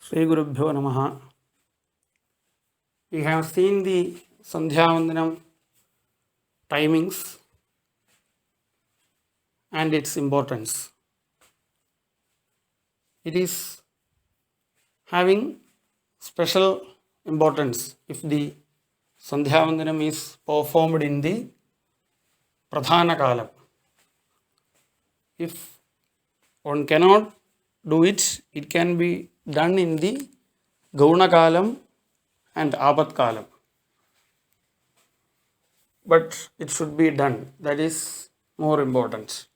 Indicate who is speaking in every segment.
Speaker 1: Sri Gurubhyo Namaha. We have seen the Sandhya Vandanam timings and its importance. It is having special importance if the Sandhya Vandanam is performed in the Pradhana Kalam. If one cannot do it, it can be done in the Gauna Kalam and Apat Kalam. But it should be done. That is more important.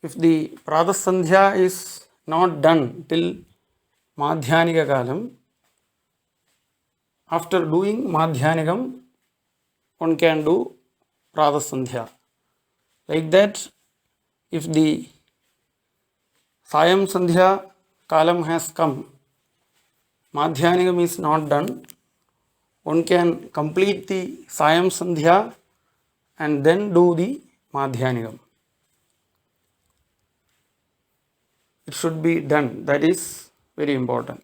Speaker 1: If the Pradha Sandhya is not done till Madhyanika Kalam, after doing Madhyanikam, one can do Pradha Sandhya. Like that, if the Sayam Sandhya Kalam has come, Madhyanikam is not done, one can complete the Sayam Sandhya and then do the Madhyanikam. It should be done. That is very important.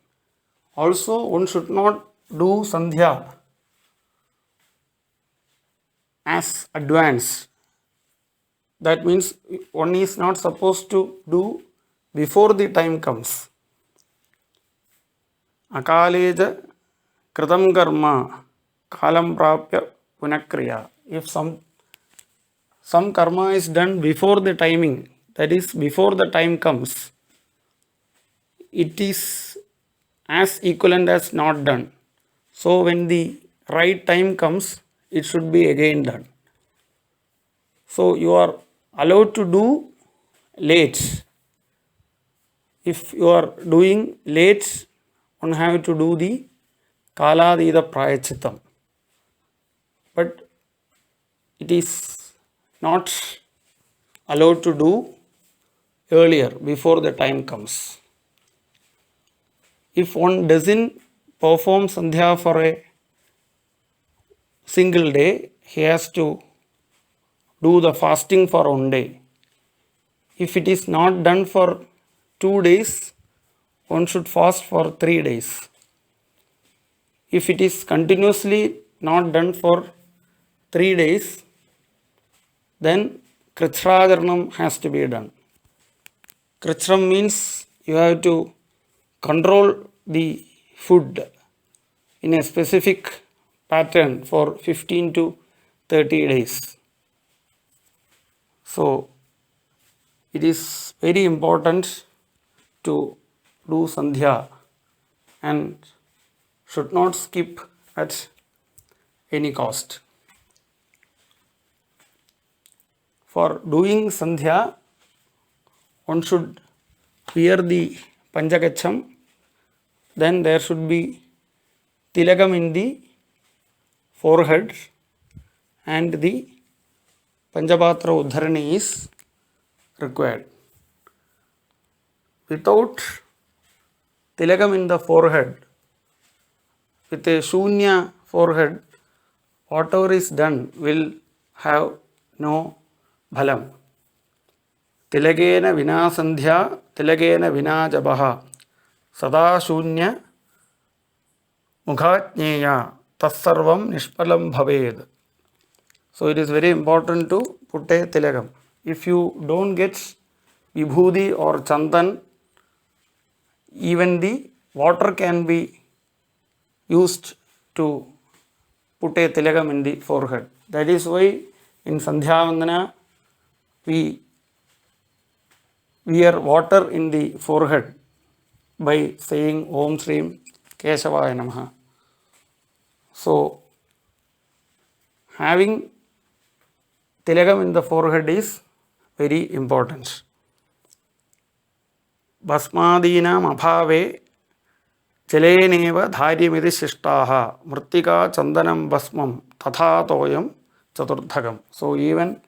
Speaker 1: Also, one should not do Sandhya as advanced. That means one is not supposed to do before the time comes. Akaleja kritam karma kalam prapya punakriya. If some karma is done before the timing, that is before the time comes, it is as equivalent as not done. So when the right time comes, it should be again done. So you are allowed to do late. If you are doing late, one have to do the Kaladida Prayachitam. But it is not allowed to do earlier, before the time comes. If one doesn't perform Sandhya for a single day, he has to do the fasting for one day. If it is not done for 2 days, one should fast for 3 days. If it is continuously not done for 3 days, then Kritsrajaranam has to be done. Kritsram means you have to control the food in a specific pattern for 15 to 30 days. So, it is very important to do Sandhya and should not skip at any cost. For doing Sandhya, one should wear the Panchakacham. Then there should be Tilakam in the forehead and the Panchapatra Uddharani is required. Without Tilakam in the forehead, with a Shunya forehead, whatever is done will have no bhalam. Tilagena vina sandhya, tilagena vina jabaha, sada shunya mukhatnyeya, tassarvam nishpalam bhaved. So it is very important to put a tilagam. If you don't get vibhudi or chandan, even the water can be used to put a tilagam in the forehead. That is why in Sandhya Vandana we wear water in the forehead by saying Om Shrim Keshavaya Namaha. So having tilagam in the forehead is very important. Bhasmadinam abhave Jaleneva dharyamiti shishtaha mrittika chandanam bhasmam tatha toyam chaturdhagam. So even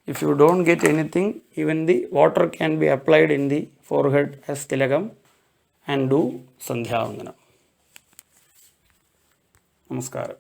Speaker 1: if you don't get anything, even the water can be applied in the forehead as tilagam and do Sandhya Vandanam. Namaskara.